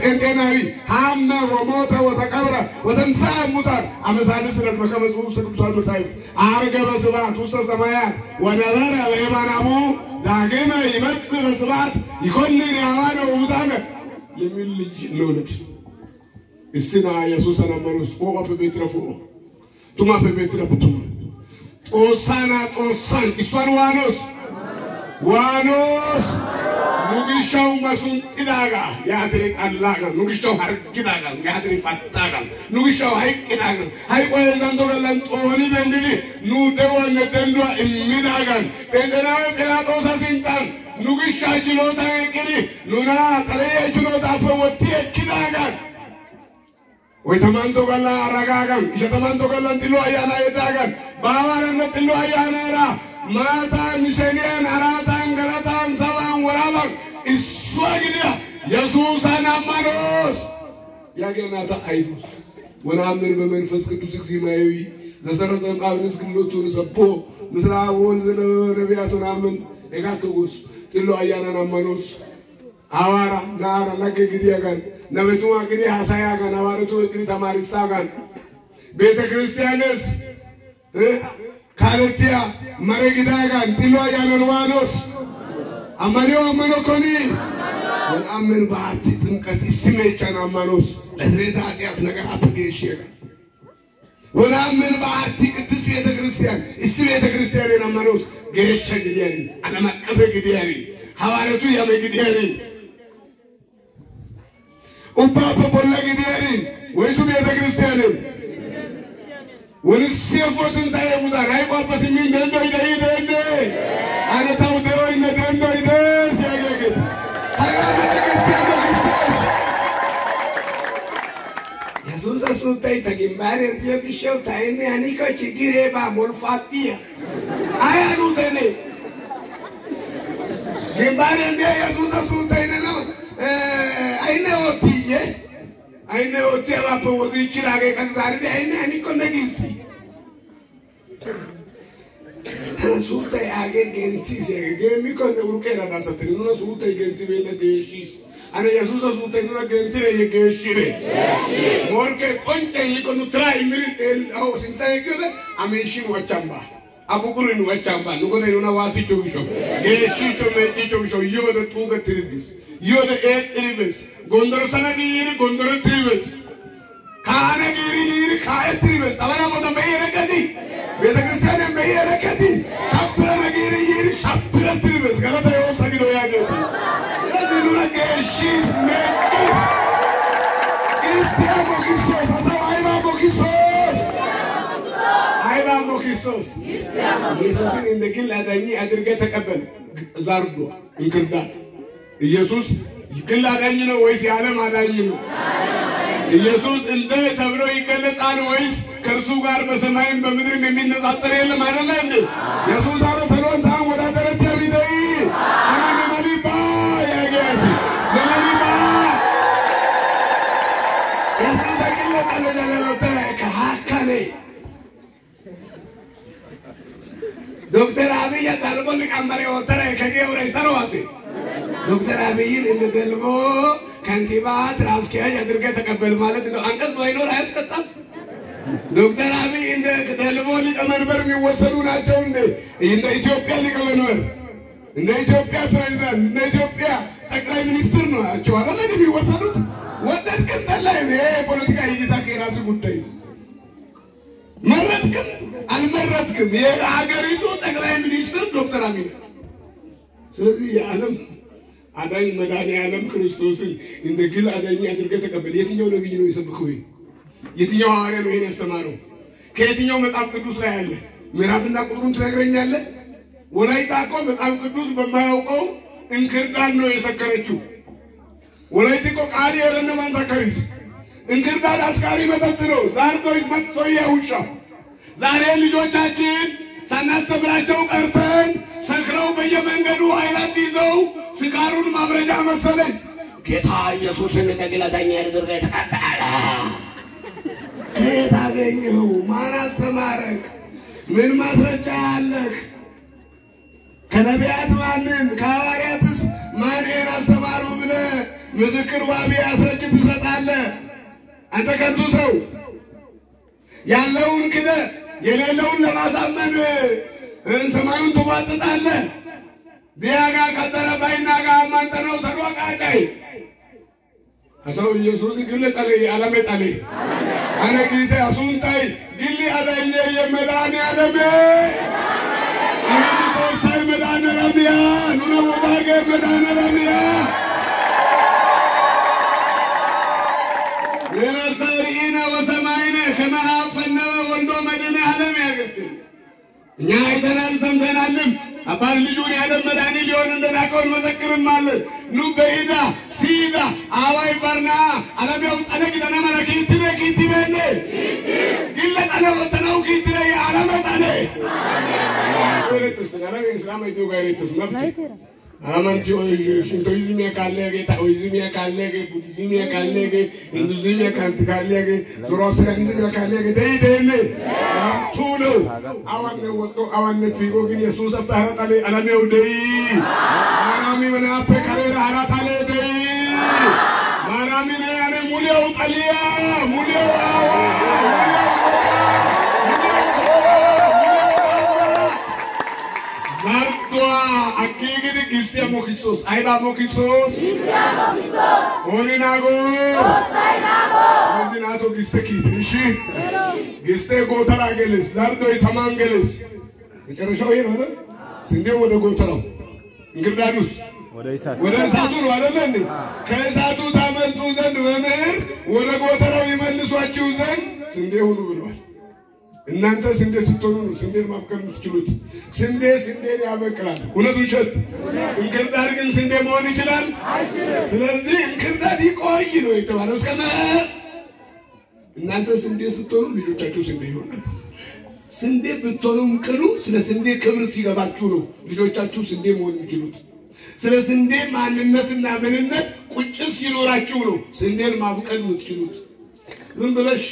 እንቴናዊ ሃመ ወሞተ ወተቀብረ ወተንሥአ እሙታን አመሳልስ ለት በከመ ጽሑፍ ቅዱሳን መጻሕፍት ዐርገ በስብሐት ውስተ ሰማያት ወነበረ በየማነ አቡሁ ዳግመ ይመጽእ በስብሐት ይኰንን ሕያዋነ ወሙታነ የሚል ልጅ ለወለድ እስና ኢየሱስ አመኑስ ወአፈ ቤትረፉ ቱማ በቤትረፉ ጦሳና ጦሳን ኢሷን ዋኖስ nugishaw masun tidaga yaatri allaga nugishaw harkidaga yaatri fattaga nugishaw haykidaga hay ko zando galan toni bendili nu dewon dendo immidaga pedanawe pilatos asintan nugisha chilota ekiri nuna tale chilota fawti ekidaga ወይ ተማንቶ ጋላ አረጋጋን ይተማንቶ ጋላን ጥሎ አያና ይዳጋን ባዋራን ጥሎ አያናራ ማታን ሸኒያን አራታን ገላታን ሰላም ወራላን ኢስዋግዲያ ኢየሱስን አማኖስ ያገናታ አይዞስ ወናምን በመንፈስ ቅዱስ እግዚአብሔራዊ ዘሰረተን አብንስ ግሎቱን ሰቦ ምስላውን ነቢያቱን አምን የጋቱስ ጥሎ አያናን አማኖስ አዋራ ናራ ለገግዲያጋን ነብቱ አግዲ ሐሳያጋን አዋርቱ እግሪ ተማሪሳጋን ቤተ ክርስቲያንስ ካለቲያ መረግዳጋን ጥሎ ያነዋኖስ አማኒው አመኖኮኒ ወአመን ባቲ ጥምቀት ስሜቻን አማኖስ ለዝሬታ አጥያት ነገር አትገሽየጋ ወአመን ባቲ ቅዱስ ቤተ ክርስቲያን ቤተ ክርስቲያን አማኖስ ገሸ ግዲያሪ አለማቀፈ ግዲያሪ ሐዋርቱ ያመግዲያሪ ኡባባ ቦላ ግዲያሪ ወይሱ ቤተ ክርስቲያን ወንሲፎትን ሳይሙታ አይቋበስ ምን ደንዶ ይደይደለ አነታው ደሮይ ነደንዶ ይደስ ያገገት አራበ ክርስቲያን ክርስቶስ ኢየሱስ አሱታይ ተግማር የቢሾው ታይም ያኒኮ ችግሬባ ሞልፋቲያ አያኑ ተኔ ግማር እንደ ኢየሱስ አሱታይ ነው አይነ ወጥያ ባፖዚ ይችላል ከዛሬ አይነ አኒኮ ነጊስቲ ተነሱታ ያገ ገንቲ ገሚኮ ነውርከና ዳሰተኒ ነው ሱታ ገንቲ ቤነ ገሺስ አነ ኢየሱስ ሱታ ነው ገንቲ የገሺሬ ሞርኬ ቆንጨ ይቆኑ ትራይ ምሪል አው ሲንታይ ገለ አሜሽን ወቻምባ አቡጉሩን ወቻምባ ንጎነ ነው ዋቲቾ ቢሾ ገሺቾ መጪቾ ቢሾ ይወደ ጡገ ትሪቢስ ይወደ ኤትሪቢስ ጎንደር ሰናጊሪ ጎንደር ትሪቢስ ካነጊሪ ካኤትሪቢስ አባራ ወደ በየረገዲ ቤተ ክርስቲያን በየረገዲ ሻብረ ነጊሪ ይሪ ሻብረ ትሪቢስ ገለታ ይወሰግዶ ያገቲ ለዲኑና ገሺስ መቅስ ክርስቲያኖ ክርስቶስ አሳይባ ክርስቶስ ኢየሱስን እንደግል አዳኝ አድርገ ተቀበል ዛርዶ እንክርዳት ኢየሱስ ግል አዳኝ ነው ወይስ የዓለም አዳኝ ነው ኢየሱስ እንደ ተብሎ ይገለጻል ወይስ ከርሱ ጋር በሰማይም በምድርም የሚነጻጸር የለም አይደል እንዴ ኢየሱስ አለ ሰሎን ሳን ወዳደረተ ያቢደይ አና ነማሊባ ያገያሲ ነማሊባ ኢየሱስ አግለ ተለለለተ ከሐካኔ ዶክተር አብይ ያዳልቦ ሊቀመንበር ወተረ ከጌውሬ ሰራዋሲ ዶክተር አብይን እንደደልቦ ከንቲባ ስራ አስኪያጅ አድርገ ተቀበል ማለት ነው አንቀጽ ባይኖር አያስቀጣም ዶክተር አብይ እንደደልቦ ሊቀመንበር የሚወሰዱ ናቸው እንደ ኢትዮጵያ ሊቀመንበር እንደ ኢትዮጵያ ፕሬዝዳንት እንደ ኢትዮጵያ ጠቅላይ ሚኒስትር ነው አቸው አይደል የሚወሰዱት ወደድክም ጠላይም ይሄ ፖለቲካ ይይታ ከራሱ ጉዳይ መረጥክም አልመረጥክም የሀገሪቱ ጠቅላይ ሚኒስትር ዶክተር አብይ ስለዚህ የዓለም አዳኝ መድኃኒዓለም ክርስቶስን እንደ ግል አዳኝ አድርገህ ተቀበል የትኛው ነብይ ነው የሰበከው የትኛው ሐዋርያ ነው ይሄን ያስተማረው ከየትኛው መጽሐፍ ቅዱስ ላይ አለ ምዕራፍና ቁጥሩን ትነግረኛለህ ወላይታ እኮ መጽሐፍ ቅዱስ በማያውቀው እንክርዳድ ነው የሰከረችው ወላይታ እኮ ቃል የረነ ማን ሰከሪስ እንክርዳድ አስካሪ መጠጥ ነው ዛርዶች መጥቶ ያውሻ ዛሬ ልጆቻችን ሳናስተምራቸው ቀርተን ሰክረው በየመንገዱ አይላንድ ይዘው ስካሩን ማብረጃ መሰለኝ ጌታ ኢየሱስን እንደግል አዳኝ አድርገህ ተቀበል ታገኘው ማን አስተማረክ ምን ማስረጃ አለህ ከነቢያት ማንን ከሐዋርያትስ ማንን አስተማሩ ብለህ ምስክር ዋቢ አስረጅት አንተ ከንቱ ሰው ያለውን ክደ የሌለውን ለማሳመን ሰማዩን ትዋጥጣለህ። ዲያጋ ቀጠረ ባይናጋ ማንተነው ሰዶቃይ አሰው ኢየሱስ ግለ ጠለ ዓለም ጠለ አነ ጌታ አሱንታይ ግሊ አዳኘ የመዳን ዓለም አነ ተወሳይ መዳን ዓለምያ ኑነ ወዳገ መዳን ዓለምያ ለነሰሪነ ወሰማይነ ከመ አፈነ ወልዶ መድኃኔ ዓለም ያገስትን እኛ አይተናል ሰምተናልም አባል ልጁን ያለም መድኃኒ ሊሆን እንደላከው መዘክርማለን ኑ በኢዳ ሲዳ አዋይ በርና ዓለምያው ጠለቅ ደና መለኪት ነኪት በለ ግለ ጠለው ተነው ኪት ነው ዓለም ጠለ ወለተስ ተጋራ እስላም አይዶ ጋይረተስ መብት አማንቲ ሽንቶይዝም ያካለ ታኦይዝም ያካለ ቡዲዝም ያካለ ሂንዱይዝም ያካለ ዞሮአስትሪያኒዝም ያካለ ደይደለ ቱሉ አዋነ ወጦ አዋነ ፊጎ ግን ኢየሱስ አባራታለ ዓለምያው ደይ ማራሚ መናፈ ከሬራ አራታለ ደይ ማራሚ ነው ያኔ ሙሊያው ጠሊያ ሙሊያው አዋ አኪግድ ክርስቲያኖ ክርስቶስ አይባ ሞክሶስ ክርስቲያኖ ክርስቶስ ሆኒናጎ ሆሳይናጎ ወዚናቶ ግስተኪት እሺ ግስቴ ጎተራ ገለስ ዛርዶ ይተማንገለስ መጨረሻው ይሄ ነው አይደል? ስንዴው ወደ ጎተራው እንግርዳዱስ ወደ እሳቱ ነው አይደል? ከእሳቱ ታመልጡ ዘንድ መምህር ወደ ጎተራው ይመልሷችሁ ዘንድ ስንዴ ሁሉ ብለዋል። እናንተ ስንዴ ስትሆኑ ነው ስንዴን ማብቀል የምትችሉት። ስንዴን ያበቅላል። ሁለት ውሸት እንክርዳድ ግን ስንዴ መሆን ይችላል አይችልም። ስለዚህ እንክርዳድ ይቆይ ነው የተባለው። እስከ እናንተ ስንዴ ስትሆኑ ልጆቻችሁ ስንዴ ይሆናሉ። ስንዴ ብትሆኑም ቅሉ ስለ ስንዴ ክብር ሲገባችሁ ነው ልጆቻችሁ ስንዴ መሆን የሚችሉት። ስለ ስንዴ ማንነትና ምንነት ቁጭት ሲኖራችሁ ነው ስንዴን ማብቀል የምትችሉት። ዝም ብለሽ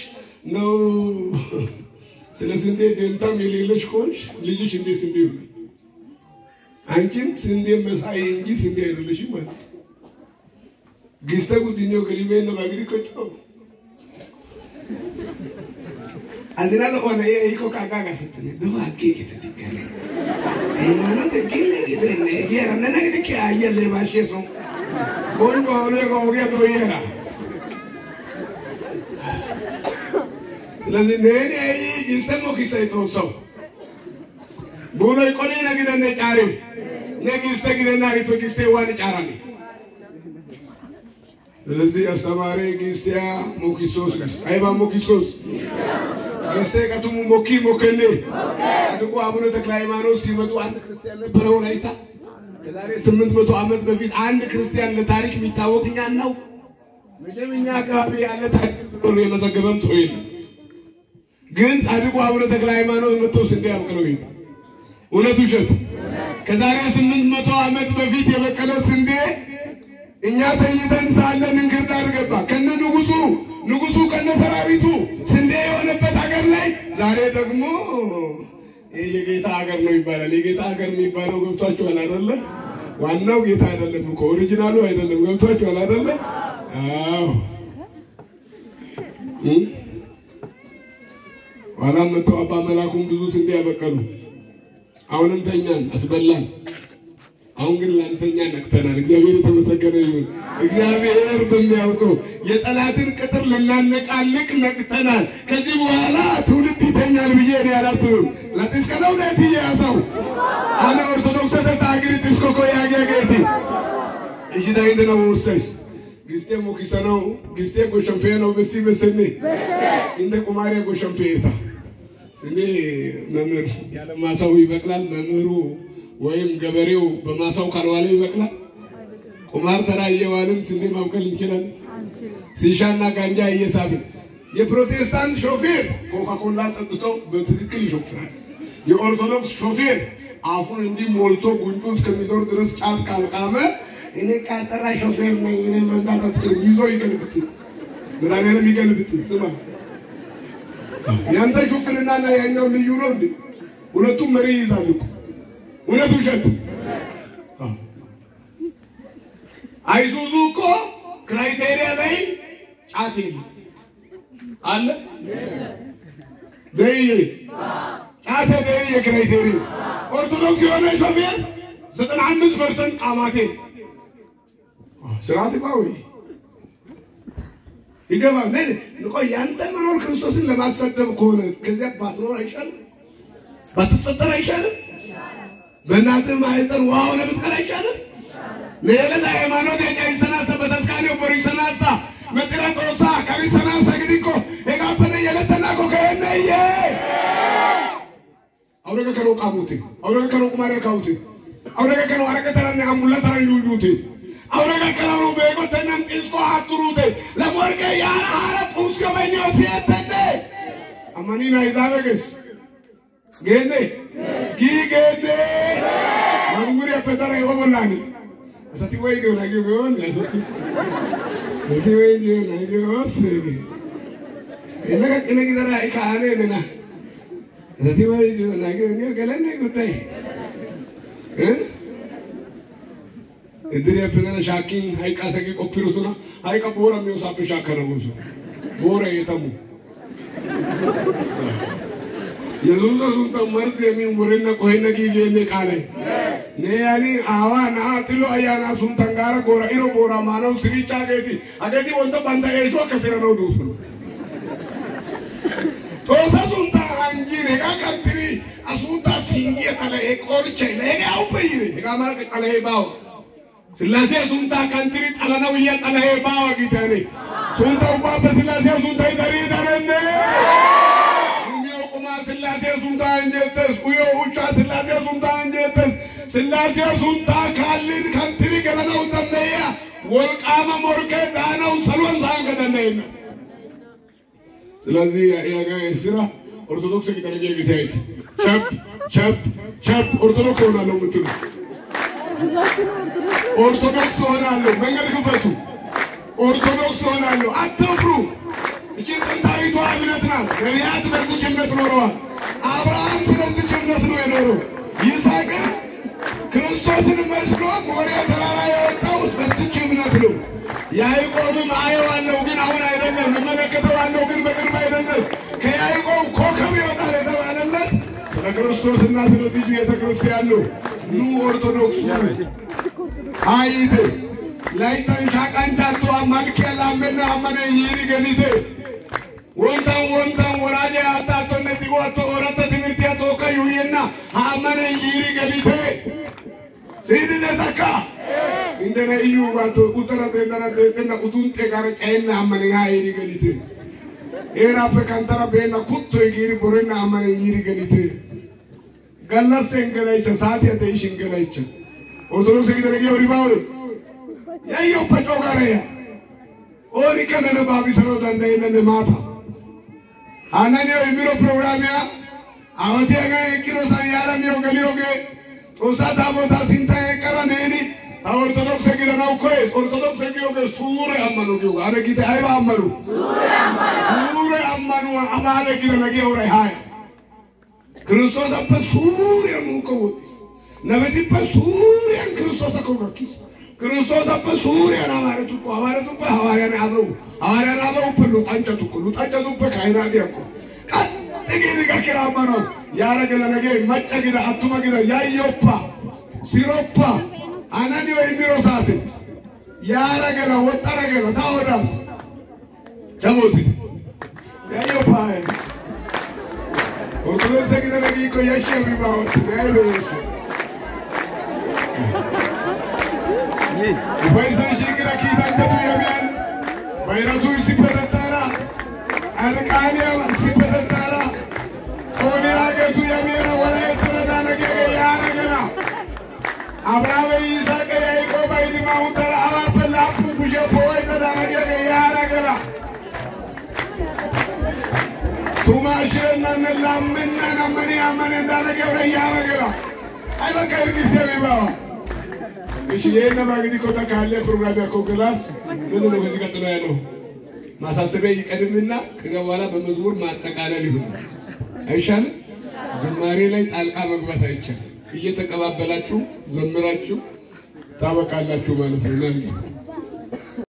ነው ስለ ስንዴ ደንታም የሌለሽ ኮንሽ ልጅሽ እንደ ስንዴ ነው። አንቺም ስንዴ መሳይ እንጂ ስንዴ አይደለሽም ማለት ነው። ግስተ ጉድኛው ከሊቤን ነው ባግሪ ቆጮ አዝና ለሆነ ይኮ ካጋጋ ስትነ ደው አቄ ከተደገለ ሃይማኖት ግለ ግለ የራና ነገር ከአየለ ባሽሶ ቦንዶ አለ ጎገ ዶየራ ስለዚህ ነኔ ግስተሞ ኪሳይቶሰው ቡሎ ይቆኔ ነገደነ ጫሪ ነግስተ ግደና ሪቶ ግስተ ዋን ጫራኒ ስለዚህ አስተማሪ ግስቲያ ሞኪሶስ አይባ ሞኪሶስ ግስተ ከቱሙ ሞኪ ሞከኔ አድቆ አቡነ ተክለ ሃይማኖት ሲመጡ አንድ ክርስቲያን ነበረው አይታ ከዛሬ 800 ዓመት በፊት አንድ ክርስቲያን ለታሪክ የሚታወቅኛ ነው መጀመኛ አካባቢ ያለ ታሪክ ብሎ የመዘገበም ጾይ ግን ጻድቁ አቡነ ተክለ ሃይማኖት መጥተው ስንዴ ያበቀለው ይሄ እውነቱ ውሸት ከዛሬ 800 ዓመት በፊት የበቀለ ስንዴ እኛ ተኝተን ሳለን እንክርዳድ ገባ ከነ ንጉሱ ከነ ሰራዊቱ ስንዴ የሆነበት ሀገር ላይ ዛሬ ደግሞ የጌታ ሀገር ነው ይባላል። የጌታ ሀገር የሚባለው ገብቷችኋል አይደለ? ዋናው ጌታ አይደለም እኮ ኦሪጂናሉ አይደለም። ገብቷችኋል አይደለ? አዎ ዋላም መጥተው አባ መላኩም ብዙ ስንዴ ያበቀሉ። አሁንም ተኛን አስበላን። አሁን ግን ላንተኛ ነክተናል። እግዚአብሔር የተመሰገነ ይሁን። እግዚአብሔር በሚያውቀው የጠላትን ቅጥር ለናነቃልቅ ነክተናል። ከዚህ በኋላ ትውልድ ይተኛል ብዬ እኔ አላስብም። ለጥስከለው ነቲ ያሳው አና ኦርቶዶክስ ተታግሪ ጥስኮ ያገገቲ እሺ ዳይንደ ነው ወሰስ ግስቴ ሞኪሰነው ግስቴ ጎሸምፔኖ በሲ በሰኔ እንደ ቁማሪ ጎሸምፔታ ስንዴ መምህር ያለ ማሳው ይበቅላል። መምህሩ ወይም ገበሬው በማሳው ካልዋለ ይበቅላል። ቁማር ተራ እየዋልን ስንዴ ማብቀል እንችላለን። ሲሻና ጋንጃ እየሳብን የፕሮቴስታንት ሾፌር ኮካኮላ ጠጥቶ በትክክል ይሾፍራል። የኦርቶዶክስ ሾፌር አፉን እንዲህ ሞልቶ ጉንጩን እስከሚዞር ድረስ ጫት ካልቃመ እኔ ካጠራ ሾፌር ነኝ እኔ መንዳት አትችልም ይዞ ይገልብጥ ምናምን ይገልብጥ ስማ ያንተ ሹፍርናና ያኛው ልዩ ነው እንዴ? ሁለቱም መሪ ይዛሉ እኮ ሁለቱ ሸት አይዙዙ እኮ ክራይቴሪያ ላይ ጫት የለም አለ ደይ ጫተ ደይ ክራይቴሪያ ኦርቶዶክስ የሆነ ሾፌር 95% ቃማቴ ስራት ባው ይገባል ለቆይ ያንተ መኖር ክርስቶስን ለማሰደብ ከሆነ ከዚያ ባትኖር አይሻልም ባትፈጠር አይሻልም በእናትህ ማይጠር ዋው ለምትቀር አይሻልም ለሌላ ሃይማኖት የይሰናሳ በተስካኒው ቦሪሰናሳ መጥራቶሳ ካሪሰናሳ ግዲኮ የጋበነ የለተናኮ ከነየ አውረገ ከለው ቃሙት አውረገ ከለው ቁማሬ ካውት አውረገ ከለው አረቀተራና አሙላታ ይሉት አውረገ ከለው በጎተናን ኢስኮ አትሩት ለሞርቀ ያራ አራት ኡስዮመኞ ሲያተደ አማኒና ይዛበግስ ገኔ ጊገኔ ማሙሪያ ፔዳራ ይወላኒ asati wege unagio gone asati wege unagio osege ina kidara ikane dena asati wege unagio ni galene gutai edriya pedana shakin haika sagi kopirusuna haika bora mio sapi shakara musu bora yetamu yesusa sunta marzi min worena kohena gigene kale ne yani awa na atilo ayana suntangara gora iro bora manaw siricha ageti wonto banda esho kasira no dusu to sa sunta angire ga kantri asuta singi tala e korche lege au peire ga mar ke tala e bawo silase sunta kantri tala na wiya tala e bawo gitane sunta uba be silase sunta idari darenne silase sunta anjetes uyo ucha silase sunta anjetes silase sunta khalid kantri galana udanneya wolqama morke daanaw salon sanga danneena silase yaga isra orthodox kitarege gitayt chap orthodox ሆናለሁ ምትሉ orthodox ሆናለሁ መንገድ ክፈቱ orthodox ሆናለሁ አትፍሩ እቺ ጥንታዊቷ እምነት ናት ነቢያት በዚህ እምነት ኖረዋል አብርሃም ስለዚህ እምነት ነው የኖረው ይስሐቅ ክርስቶስን መስሎ ሞሪያ ተራራ የወጣው በዚህ እምነት ነው ያዕቆብም አየዋለሁ ግን አሁን አይደለም መመለከተዋለሁ ግን በቅርብ አይደለም ከያዕቆብ ኮከብ ይወጣል የተባለለት ስለ ክርስቶስና ስለዚህ ቤተክርስቲያን ነው ኑ ኦርቶዶክስ አይደ ላይታን ሻቃንቻቱ አማልከላ አመና አመነ ይሪ ገሊቴ ወንታን ወራጀ አታቶነ ዲጎቶ ወራተ ትምርት ያቶከ ይዩና አመነ ይሪ ገሊቴ ሲዲ ደታካ እንደነ እዩ ዋቶ ቁጥራ ደና ቁዱንቴ ጋር ጫይና አመነ ይሪ ገሊቴ ኤራ በካንታራ በና ኩቶ ይሪ ቦረና አመነ ይሪ ገሊቴ ጋላሰን ገላይቸ ሳት ያተይሽን ገላይቸ ኦርቶዶክስ ግደረገ ወሪባው ያዩ ፓጮጋሪያ ኦሪ ከነነ ባቢ ሰሮ ዳንዳይነ ማታ አናኒዮ የሚሮ ፕሮግራሚያ አወቴ ጋር ይኪሮ ሳያራኒዮ ገሊዮገ ጦሳታ ቦታ ሲንታ የቀረነኒ ኦርቶዶክስ ግደናው ኮይስ ኦርቶዶክስ ግዮገ ሱረ አመኑ ግዮ አረጊተ አይባ አመኑ ሱረ አመኑ አማለ ግደነገ ወራይ ሃይ ክርስቶስ አበ ሱረ ሙቆውስ ነብቲ በሱረ ክርስቶስ አቆጋኪስ ክርስቶስ አበ ሱረ አማረቱ ሐዋርያን አበው ሁሉ ጣንጨቱ በካይናት ያቆ ቀጥጊ ጋኪራማኖ ያረገለ ነገ መጨግዳ አቱመግዳ ያዮፓ ሲሮፓ አናኒዮ የሚሮሳት ያረገለ ወጣረገለ ታወዳስ ጀሞት ያዮፓ ኦርቶዶክስ ግደረጊ እኮ ያሸቢባው ለሌሽ ወይዘን ሽግራ ኪታንተቱ ያሚያን ባይራቱ ሲፈተታራ አርቃኒያ ሲፈተታራ ኦኒራገቱ ያሚያና ወላይ ተረዳነገ ያረገላ አብራሃም ይስሐቅ ያዕቆብ አይድማው ተራ አራተላፉ ጉጀ ቦይ ተዳነገ ያረገላ ቱማሽረና ነላምና ነመኒ አመነ ዳነገ ያረገላ አይበቃ ይርግሰቢባው እሺ የና ማግዲ ኮታ ካለ ፕሮግራም ያለው ክላስ ምን ነው ከዚህ ቀጥሎ ያለው ማሳሰቢያ ይቀድምና ከዛ በኋላ በመዝሙር ማጠቃለል ይሁን አይሻልም ዝማሬ ላይ ጣልቃ መግባት አይቻልም እየተቀባበላችሁ ዘምራችሁ ታበቃላችሁ ማለት ነው